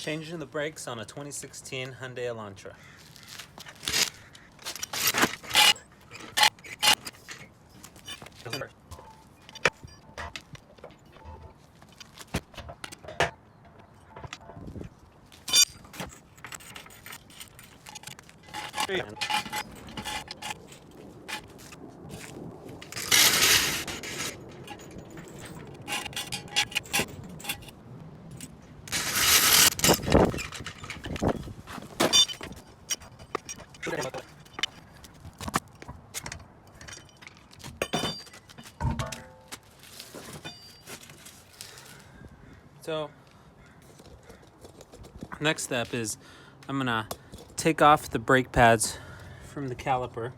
Changing the brakes on a 2016 Hyundai Elantra. So, next step is I'm gonna take off the brake pads from the caliper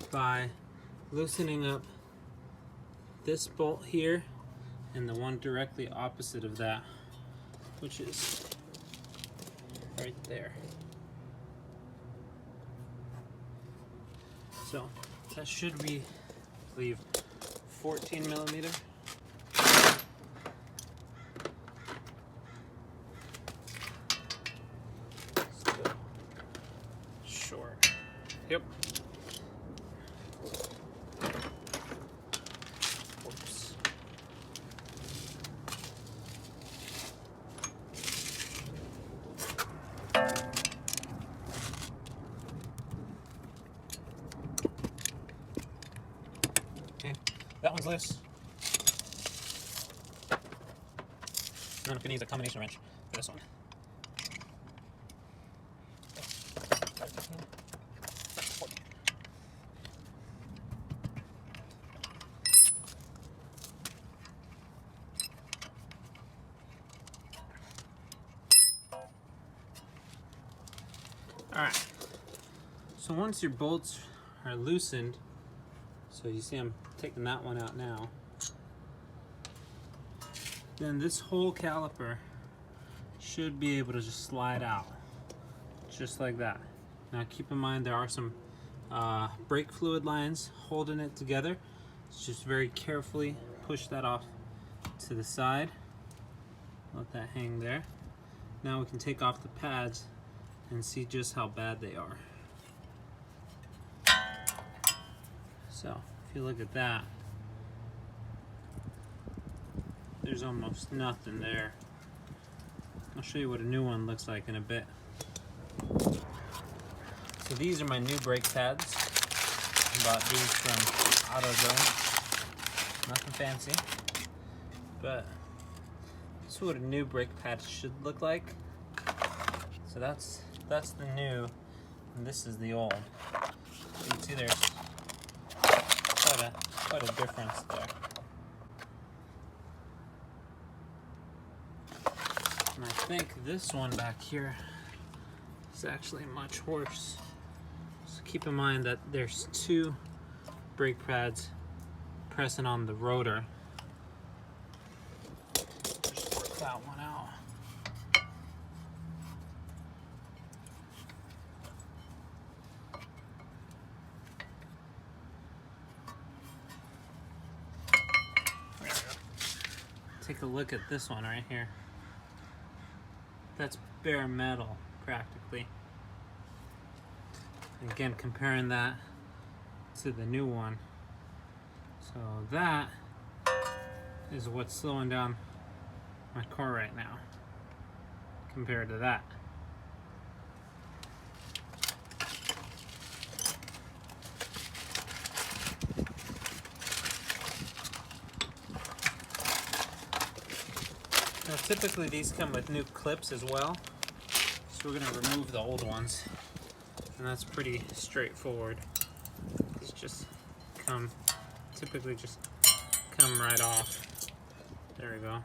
by loosening up this bolt here and the one directly opposite of that, which is right there. So that should be, I believe, 14 millimeter. Still short. Yep. Oops. Okay, that one's loose. And then I'm going to use a combination wrench for this one. Alright, so once your bolts are loosened, so you see I'm taking that one out now, then this whole caliper should be able to just slide out, just like that. Now keep in mind there are some brake fluid lines holding it together, so just very carefully push that off to the side, let that hang there. Now we can take off the pads and see just how bad they are. So if you look at that, there's almost nothing there. I'll show you what a new one looks like in a bit. So these are my new brake pads. I bought these from Autozone. Nothing fancy, but this is what a new brake pad should look like. So that's the new, and this is the old. You can see there's quite a difference there. And I think this one back here is actually much worse. So keep in mind that there's two brake pads pressing on the rotor. Just work that one out. Take a look at this one right here. That's bare metal, practically. Again, comparing that to the new one. So that is what's slowing down my car right now, compared to that. Now typically these come with new clips as well, so we're going to remove the old ones, and that's pretty straightforward. These just typically just come right off. There we go.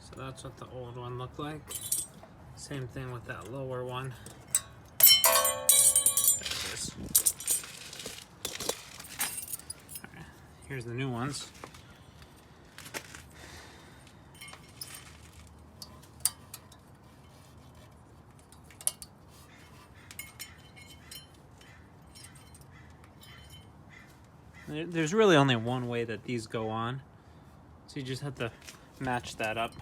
So that's what the old one looked like. Same thing with that lower one. There it is. All right, here's the new ones. There's really only one way that these go on, so you just have to match that up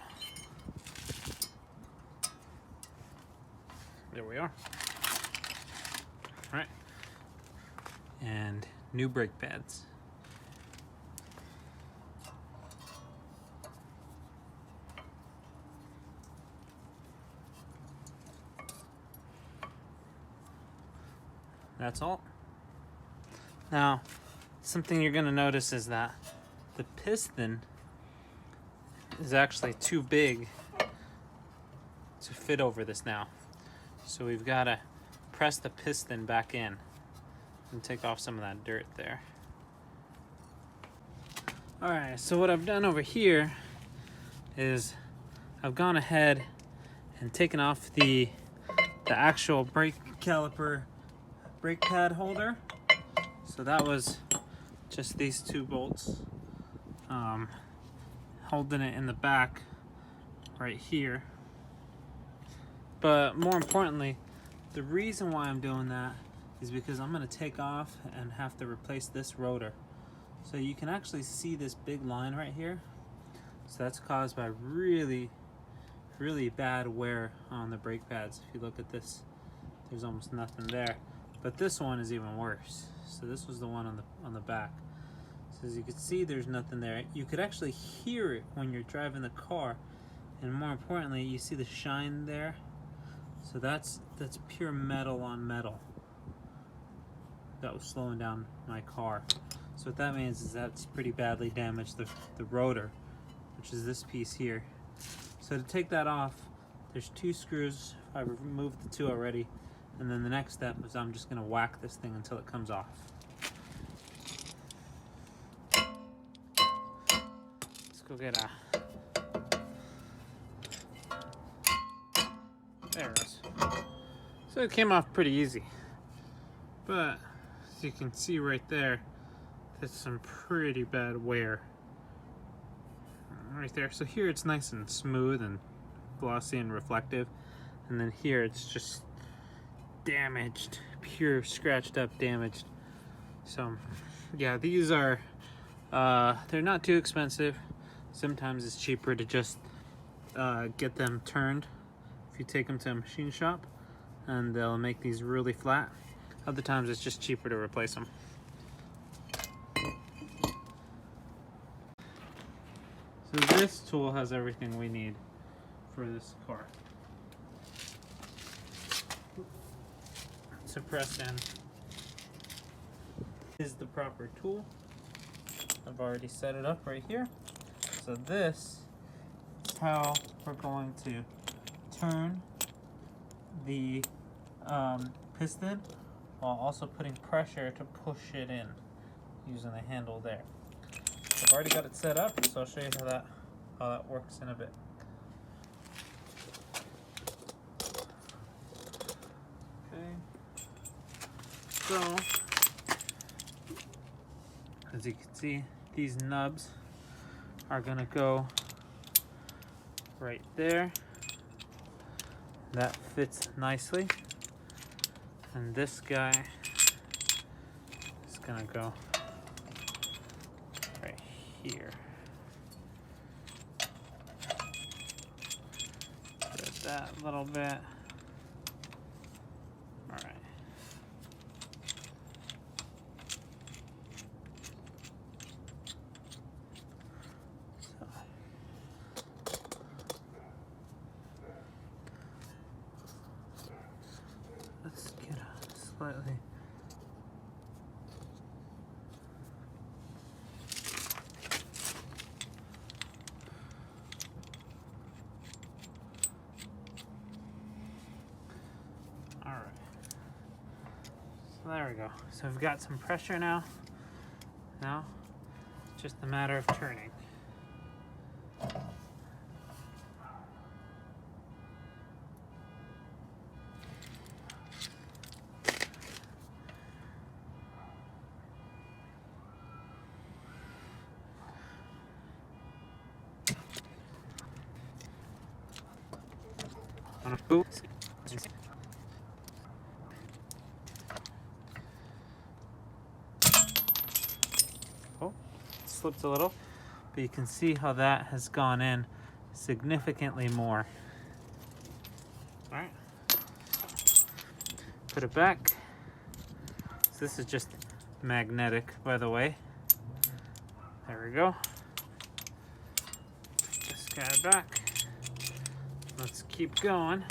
There we are. All right. And new brake pads. That's all. Now, something you're going to notice is that the piston is actually too big to fit over this now. So we've got to press the piston back in and take off some of that dirt there. All right, so what I've done over here is I've gone ahead and taken off the actual brake caliper brake pad holder. So that was just these two bolts holding it in the back right here. But more importantly, the reason why I'm doing that is because I'm going to take off and have to replace this rotor. So you can actually see this big line right here. So that's caused by really bad wear on the brake pads. If you look at this, there's almost nothing there. But this one is even worse. So this was the one on the back. So as you can see, there's nothing there. You could actually hear it when you're driving the car, and more importantly, you see the shine there. So that's pure metal on metal. That was slowing down my car. So what that means is that's pretty badly damaged the rotor, which is this piece here. So to take that off, there's two screws. I removed the two already. And then the next step is I'm just going to whack this thing until it comes off. Let's go get a... There it is. So it came off pretty easy. But as you can see right there, that's some pretty bad wear. Right there. So here it's nice and smooth and glossy and reflective. And then here it's just damaged, pure scratched up, damaged. So yeah, these are they're not too expensive. Sometimes it's cheaper to just get them turned if you take them to a machine shop, and they'll make these really flat. Other times it's just cheaper to replace them. So this tool has everything we need for this car. To press in is the proper tool. I've already set it up right here. So this is how we're going to turn the piston while also putting pressure to push it in using the handle there. So I've already got it set up, so I'll show you how that works in a bit. So, as you can see, these nubs are going to go right there. That fits nicely. And this guy is going to go right here. Get that a little bit. All right. Let's get a slightly. All right. So there we go. So we've got some pressure now. Now, it's just a matter of turning. Oh, it slipped a little, but you can see how that has gone in significantly more. All right, Put it back. So this is just magnetic, by the way. There we go. Put this guy back. Let's keep going.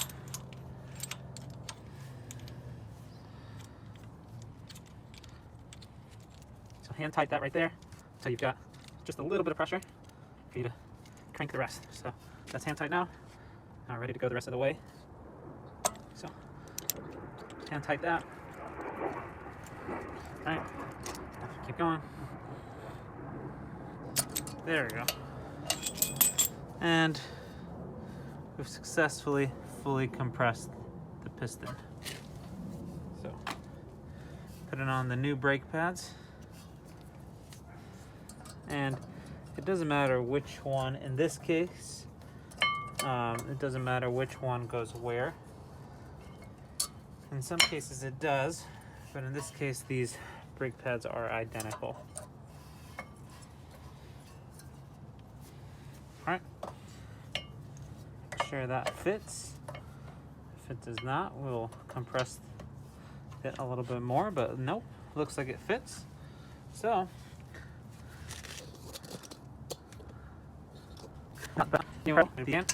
So hand tight that right there until you've got just a little bit of pressure for you to crank the rest. So that's hand tight now. Now ready to go the rest of the way. So hand tight that. All right, keep going. There we go. And we've successfully fully compressed the piston. So put it on the new brake pads. And it doesn't matter which one, in this case, it doesn't matter which one goes where. In some cases it does, but in this case these brake pads are identical. Alright, make sure that fits. If it does not, we'll compress it a little bit more, but nope, looks like it fits. So, again.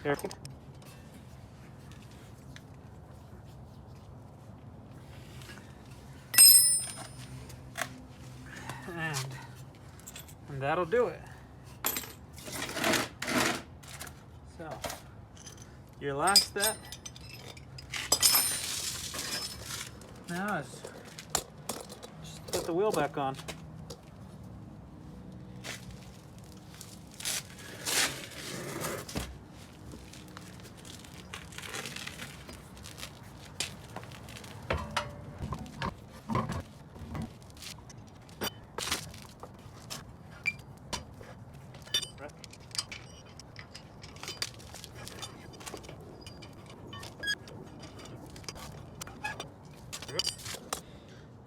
Careful. And that'll do it. So, your last step now is just put the wheel back on.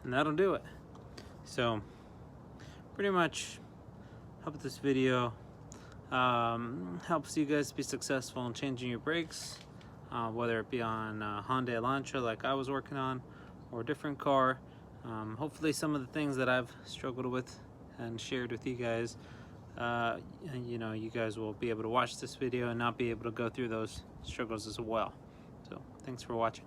And that'll do it. So pretty much hope this video helps you guys be successful in changing your brakes, whether it be on Hyundai Elantra like I was working on, or a different car. Hopefully some of the things that I've struggled with and shared with you guys, you know, you guys will be able to watch this video and not be able to go through those struggles as well. So thanks for watching.